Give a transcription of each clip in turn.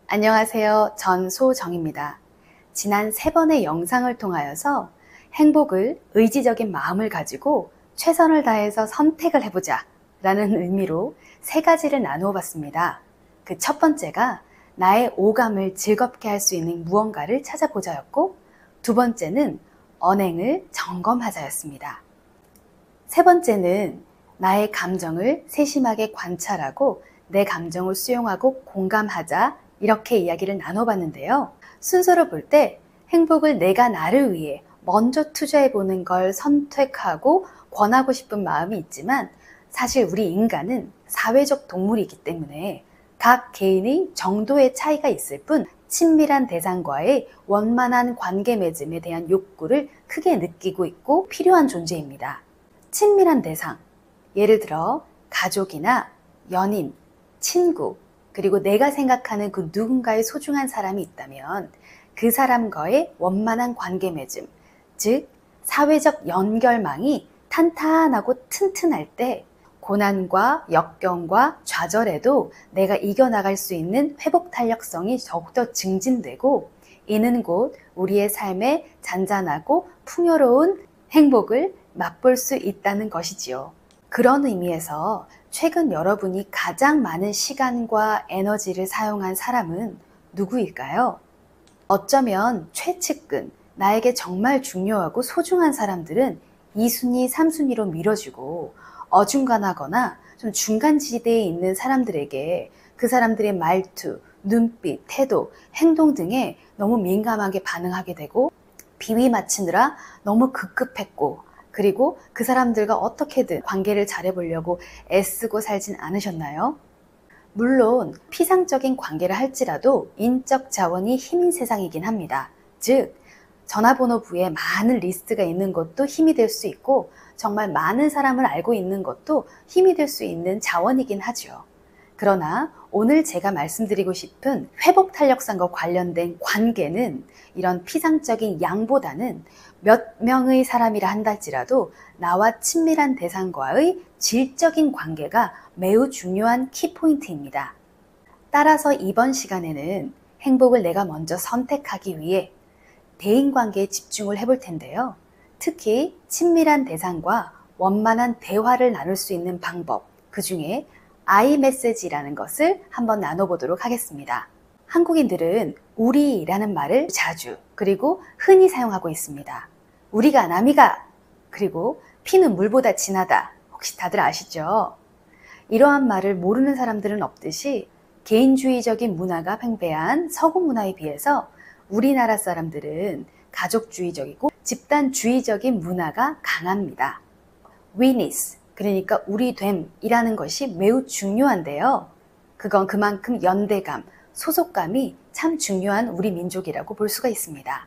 안녕하세요. 전소정입니다. 지난 3번의 영상을 통하여서 행복을 의지적인 마음을 가지고 최선을 다해서 선택을 해보자 라는 의미로 3가지를 나누어 봤습니다. 그 첫 번째가 나의 오감을 즐겁게 할 수 있는 무언가를 찾아보자였고, 두 번째는 언행을 점검하자였습니다. 세 번째는 나의 감정을 세심하게 관찰하고 내 감정을 수용하고 공감하자, 이렇게 이야기를 나눠봤는데요. 순서로 볼 때 행복을 내가 나를 위해 먼저 투자해보는 걸 선택하고 권하고 싶은 마음이 있지만, 사실 우리 인간은 사회적 동물이기 때문에 각 개인의 정도의 차이가 있을 뿐 친밀한 대상과의 원만한 관계 맺음에 대한 욕구를 크게 느끼고 있고 필요한 존재입니다. 친밀한 대상, 예를 들어 가족이나 연인, 친구, 그리고 내가 생각하는 그 누군가의 소중한 사람이 있다면 그 사람과의 원만한 관계 맺음, 즉 사회적 연결망이 탄탄하고 튼튼할 때 고난과 역경과 좌절에도 내가 이겨나갈 수 있는 회복 탄력성이 더욱더 증진되고, 이는 곧 우리의 삶에 잔잔하고 풍요로운 행복을 맛볼 수 있다는 것이지요. 그런 의미에서 최근 여러분이 가장 많은 시간과 에너지를 사용한 사람은 누구일까요? 어쩌면 최측근, 나에게 정말 중요하고 소중한 사람들은 2순위, 3순위로 미뤄지고, 어중간하거나 좀 중간지대에 있는 사람들에게 그 사람들의 말투, 눈빛, 태도, 행동 등에 너무 민감하게 반응하게 되고, 비위 맞추느라 너무 급급했고, 그리고 그 사람들과 어떻게든 관계를 잘해보려고 애쓰고 살진 않으셨나요? 물론 피상적인 관계를 할지라도 인적 자원이 힘인 세상이긴 합니다. 즉 전화번호부에 많은 리스트가 있는 것도 힘이 될 수 있고, 정말 많은 사람을 알고 있는 것도 힘이 될 수 있는 자원이긴 하죠. 그러나 오늘 제가 말씀드리고 싶은 회복 탄력성과 관련된 관계는 이런 피상적인 양보다는 몇 명의 사람이라 한달지라도 나와 친밀한 대상과의 질적인 관계가 매우 중요한 키포인트입니다. 따라서 이번 시간에는 행복을 내가 먼저 선택하기 위해 대인관계에 집중을 해볼 텐데요. 특히 친밀한 대상과 원만한 대화를 나눌 수 있는 방법, 그 중에 아이메시지라는 것을 한번 나눠보도록 하겠습니다. 한국인들은 우리라는 말을 자주, 그리고 흔히 사용하고 있습니다. 우리가 남이가, 그리고 피는 물보다 진하다. 혹시 다들 아시죠? 이러한 말을 모르는 사람들은 없듯이 개인주의적인 문화가 팽배한 서구 문화에 비해서 우리나라 사람들은 가족주의적이고 집단주의적인 문화가 강합니다. 위니스, 그러니까 우리됨이라는 것이 매우 중요한데요. 그건 그만큼 연대감, 소속감이 참 중요한 우리 민족이라고 볼 수가 있습니다.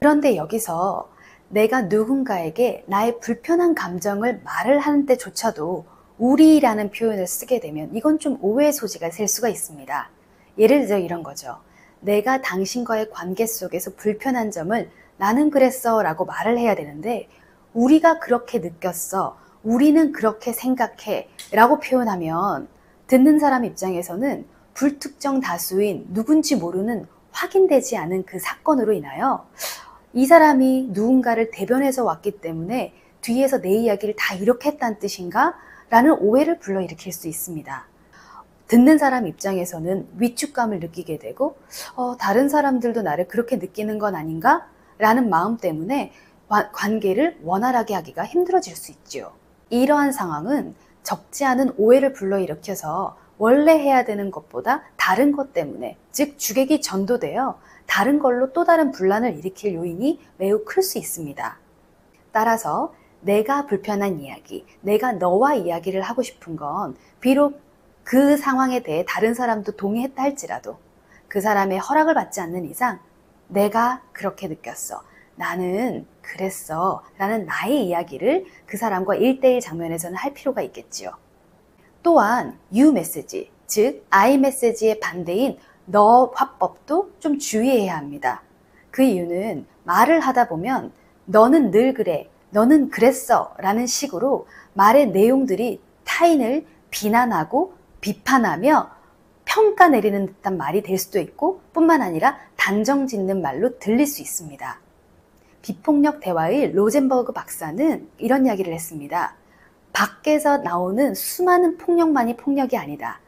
그런데 여기서 내가 누군가에게 나의 불편한 감정을 말을 하는 때조차도 우리라는 표현을 쓰게 되면 이건 좀 오해의 소지가 될 수가 있습니다. 예를 들어 이런 거죠. 내가 당신과의 관계 속에서 불편한 점을 나는 그랬어 라고 말을 해야 되는데, 우리가 그렇게 느꼈어, 우리는 그렇게 생각해 라고 표현하면 듣는 사람 입장에서는 불특정 다수인 누군지 모르는 확인되지 않은 그 사건으로 인하여 이 사람이 누군가를 대변해서 왔기 때문에 뒤에서 내 이야기를 다 이렇게 했다는 뜻인가? 라는 오해를 불러일으킬 수 있습니다. 듣는 사람 입장에서는 위축감을 느끼게 되고 다른 사람들도 나를 그렇게 느끼는 건 아닌가? 라는 마음 때문에 관계를 원활하게 하기가 힘들어질 수 있죠. 이러한 상황은 적지 않은 오해를 불러일으켜서 원래 해야 되는 것보다 다른 것 때문에, 즉 주객이 전도되어 다른 걸로 또 다른 분란을 일으킬 요인이 매우 클 수 있습니다. 따라서 내가 불편한 이야기, 내가 너와 이야기를 하고 싶은 건 비록 그 상황에 대해 다른 사람도 동의했다 할지라도 그 사람의 허락을 받지 않는 이상 내가 그렇게 느꼈어, 나는 그랬어 라는 나의 이야기를 그 사람과 1대1 장면에서는 할 필요가 있겠지요. 또한 you 메시지, 즉 I 메시지의 반대인 너 화법도 좀 주의해야 합니다. 그 이유는 말을 하다 보면 너는 늘 그래, 너는 그랬어 라는 식으로 말의 내용들이 타인을 비난하고 비판하며 평가 내리는 듯한 말이 될 수도 있고 뿐만 아니라 단정 짓는 말로 들릴 수 있습니다. 비폭력 대화의 로젠버그 박사는 이런 이야기를 했습니다. 밖에서 나오는 수많은 폭력만이 폭력이 아니다.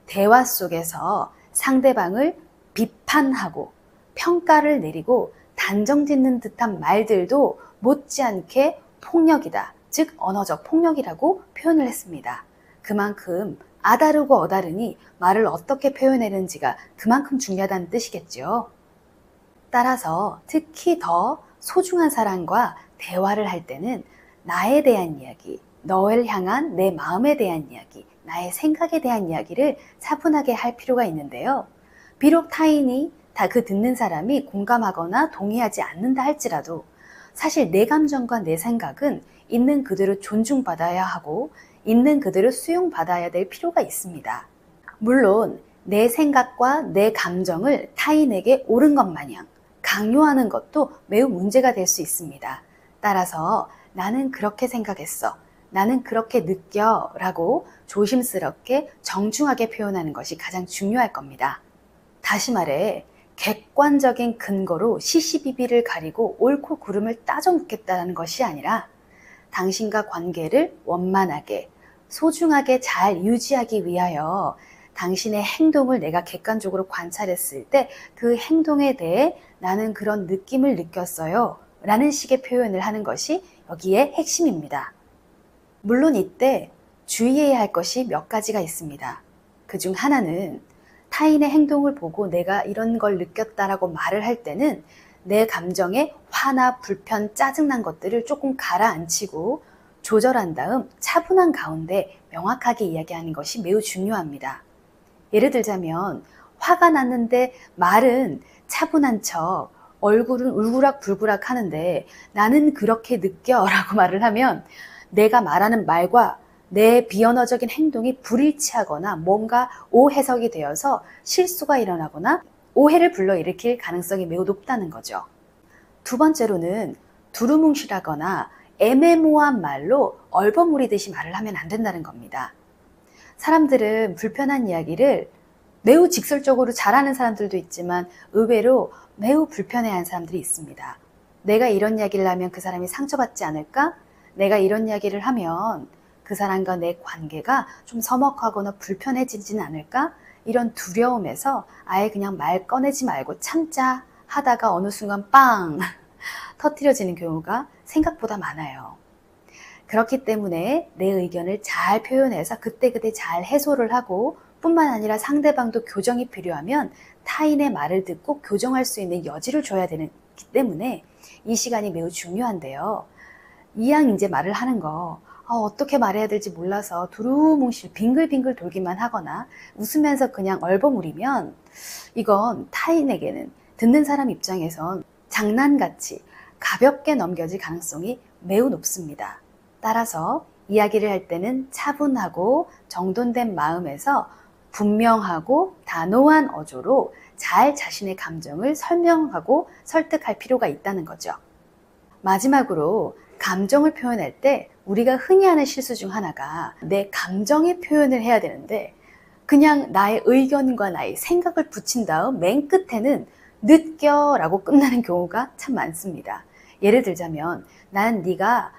대화 속에서 상대방을 비판하고 평가를 내리고 단정 짓는 듯한 말들도 못지않게 폭력이다. 즉 언어적 폭력이라고 표현을 했습니다. 그만큼 아다르고 어다르니 말을 어떻게 표현하는지가 그만큼 중요하다는 뜻이겠죠. 따라서 특히 더 소중한 사람과 대화를 할 때는 나에 대한 이야기, 너를 향한 내 마음에 대한 이야기, 나의 생각에 대한 이야기를 차분하게 할 필요가 있는데요. 비록 타인이 다 그 듣는 사람이 공감하거나 동의하지 않는다 할지라도 사실 내 감정과 내 생각은 있는 그대로 존중받아야 하고 있는 그대로 수용받아야 될 필요가 있습니다. 물론 내 생각과 내 감정을 타인에게 옳은 것 마냥 강요하는 것도 매우 문제가 될 수 있습니다. 따라서 나는 그렇게 생각했어. 나는 그렇게 느껴 라고 조심스럽게 정중하게 표현하는 것이 가장 중요할 겁니다. 다시 말해 객관적인 근거로 시시비비를 가리고 옳고 그름을 따져 묻겠다는 것이 아니라 당신과 관계를 원만하게 소중하게 잘 유지하기 위하여 당신의 행동을 내가 객관적으로 관찰했을 때 그 행동에 대해 나는 그런 느낌을 느꼈어요 라는 식의 표현을 하는 것이 여기에 핵심입니다. 물론 이때 주의해야 할 것이 몇 가지가 있습니다. 그중 하나는 타인의 행동을 보고 내가 이런 걸 느꼈다라고 말을 할 때는 내 감정에 화나 불편, 짜증난 것들을 조금 가라앉히고 조절한 다음 차분한 가운데 명확하게 이야기하는 것이 매우 중요합니다. 예를 들자면 화가 났는데 말은 차분한 척, 얼굴은 울그락불그락 하는데 나는 그렇게 느껴 라고 말을 하면 내가 말하는 말과 내 비언어적인 행동이 불일치하거나 뭔가 오해석이 되어서 실수가 일어나거나 오해를 불러일으킬 가능성이 매우 높다는 거죠. 두 번째로는 두루뭉실하거나 애매모호한 말로 얼버무리듯이 말을 하면 안 된다는 겁니다. 사람들은 불편한 이야기를 매우 직설적으로 잘하는 사람들도 있지만 의외로 매우 불편해하는 사람들이 있습니다. 내가 이런 이야기를 하면 그 사람이 상처받지 않을까? 내가 이런 이야기를 하면 그 사람과 내 관계가 좀 서먹하거나 불편해지진 않을까? 이런 두려움에서 아예 그냥 말 꺼내지 말고 참자 하다가 어느 순간 빵! 터뜨려지는 경우가 생각보다 많아요. 그렇기 때문에 내 의견을 잘 표현해서 그때그때 잘 해소를 하고 뿐만 아니라 상대방도 교정이 필요하면 타인의 말을 듣고 교정할 수 있는 여지를 줘야 되기 때문에 이 시간이 매우 중요한데요. 이왕 이제 말을 하는 거 어떻게 말해야 될지 몰라서 두루뭉실 빙글빙글 돌기만 하거나 웃으면서 그냥 얼버무리면 이건 타인에게는 듣는 사람 입장에선 장난같이 가볍게 넘겨질 가능성이 매우 높습니다. 따라서 이야기를 할 때는 차분하고 정돈된 마음에서 분명하고 단호한 어조로 잘 자신의 감정을 설명하고 설득할 필요가 있다는 거죠. 마지막으로 감정을 표현할 때 우리가 흔히 하는 실수 중 하나가 내 감정의 표현을 해야 되는데 그냥 나의 의견과 나의 생각을 붙인 다음 맨 끝에는 느껴 라고 끝나는 경우가 참 많습니다. 예를 들자면 난 네가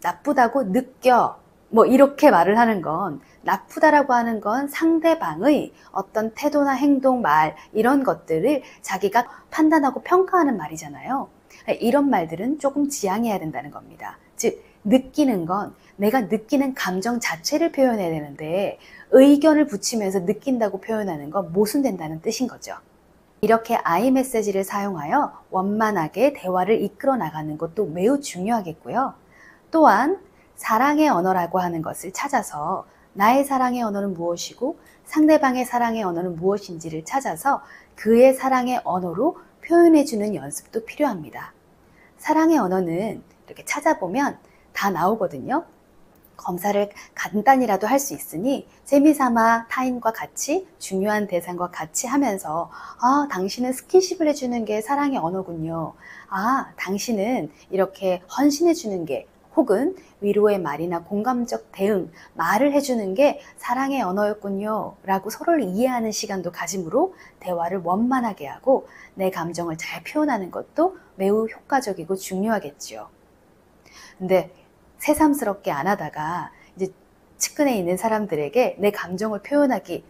나쁘다고 느껴 이렇게 말을 하는 건 나쁘다라고 하는 건 상대방의 어떤 태도나 행동, 말 이런 것들을 자기가 판단하고 평가하는 말이잖아요. 이런 말들은 조금 지양해야 된다는 겁니다. 즉 느끼는 건 내가 느끼는 감정 자체를 표현해야 되는데 의견을 붙이면서 느낀다고 표현하는 건 모순된다는 뜻인 거죠. 이렇게 I 메시지를 사용하여 원만하게 대화를 이끌어 나가는 것도 매우 중요하겠고요. 또한 사랑의 언어라고 하는 것을 찾아서 나의 사랑의 언어는 무엇이고 상대방의 사랑의 언어는 무엇인지를 찾아서 그의 사랑의 언어로 표현해주는 연습도 필요합니다. 사랑의 언어는 이렇게 찾아보면 다 나오거든요. 검사를 간단히라도 할 수 있으니 재미삼아 타인과 같이 중요한 대상과 같이 하면서 당신은 스킨십을 해주는 게 사랑의 언어군요. 당신은 이렇게 헌신해주는 게 혹은 위로의 말이나 공감적 대응, 말을 해주는 게 사랑의 언어였군요 라고 서로를 이해하는 시간도 가짐으로 대화를 원만하게 하고 내 감정을 잘 표현하는 것도 매우 효과적이고 중요하겠지요. 근데 새삼스럽게 안 하다가 이제 측근에 있는 사람들에게 내 감정을 표현하기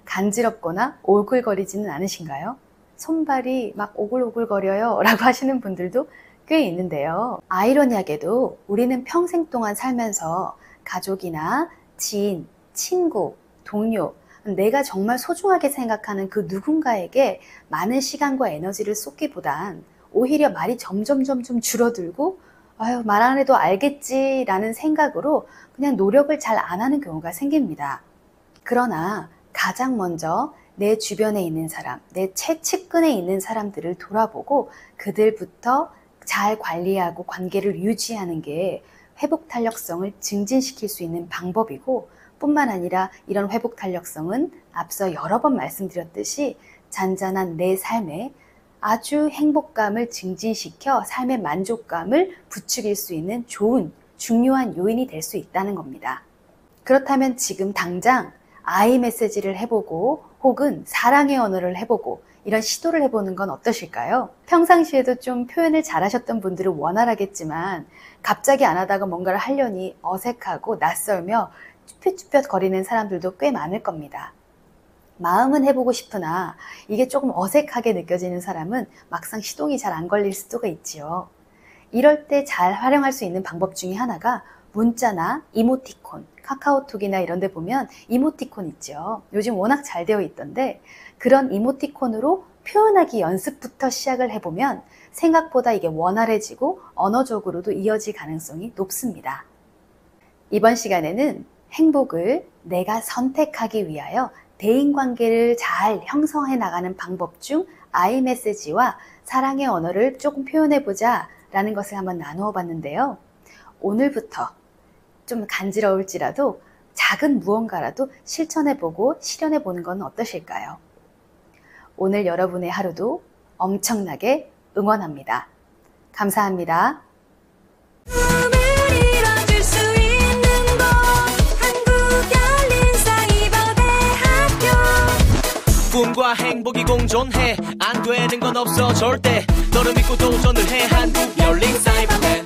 간지럽거나 오글거리지는 않으신가요? 손발이 막 오글오글거려요 라고 하시는 분들도 꽤 있는데요. 아이러니하게도 우리는 평생 동안 살면서 가족이나 지인, 친구, 동료, 내가 정말 소중하게 생각하는 그 누군가에게 많은 시간과 에너지를 쏟기보단 오히려 말이 점점 줄어들고 말 안 해도 알겠지라는 생각으로 그냥 노력을 잘 안 하는 경우가 생깁니다. 그러나 가장 먼저 내 주변에 있는 사람, 내 최측근에 있는 사람들을 돌아보고 그들부터 잘 관리하고 관계를 유지하는 게 회복 탄력성을 증진시킬 수 있는 방법이고, 뿐만 아니라 이런 회복 탄력성은 앞서 여러 번 말씀드렸듯이 잔잔한 내 삶에 아주 행복감을 증진시켜 삶의 만족감을 부추길 수 있는 좋은 중요한 요인이 될 수 있다는 겁니다. 그렇다면 지금 당장 아이 메시지를 해보고 혹은 사랑의 언어를 해보고 이런 시도를 해보는 건 어떠실까요? 평상시에도 좀 표현을 잘하셨던 분들은 원활하겠지만 갑자기 안 하다가 뭔가를 하려니 어색하고 낯설며 쭈뼛쭈뼛 거리는 사람들도 꽤 많을 겁니다. 마음은 해보고 싶으나 이게 조금 어색하게 느껴지는 사람은 막상 시동이 잘 안 걸릴 수도 있지요. 이럴 때 잘 활용할 수 있는 방법 중에 하나가 문자나 이모티콘, 카카오톡이나 이런 데 보면 이모티콘 있죠. 요즘 워낙 잘 되어 있던데 그런 이모티콘으로 표현하기 연습부터 시작을 해보면 생각보다 이게 원활해지고 언어적으로도 이어질 가능성이 높습니다. 이번 시간에는 행복을 내가 선택하기 위하여 대인관계를 잘 형성해 나가는 방법 중 아이메시지와 사랑의 언어를 조금 표현해보자 라는 것을 한번 나누어 봤는데요. 오늘부터 좀 간지러울지라도 작은 무언가라도 실천해보고 실현해보는 건 어떠실까요? 오늘 여러분의 하루도 엄청나게 응원합니다. 감사합니다. 꿈과 행복이 공존해 안 되는 건 없어 절대 너를 믿고 도전을 해 한국 열린 사이버대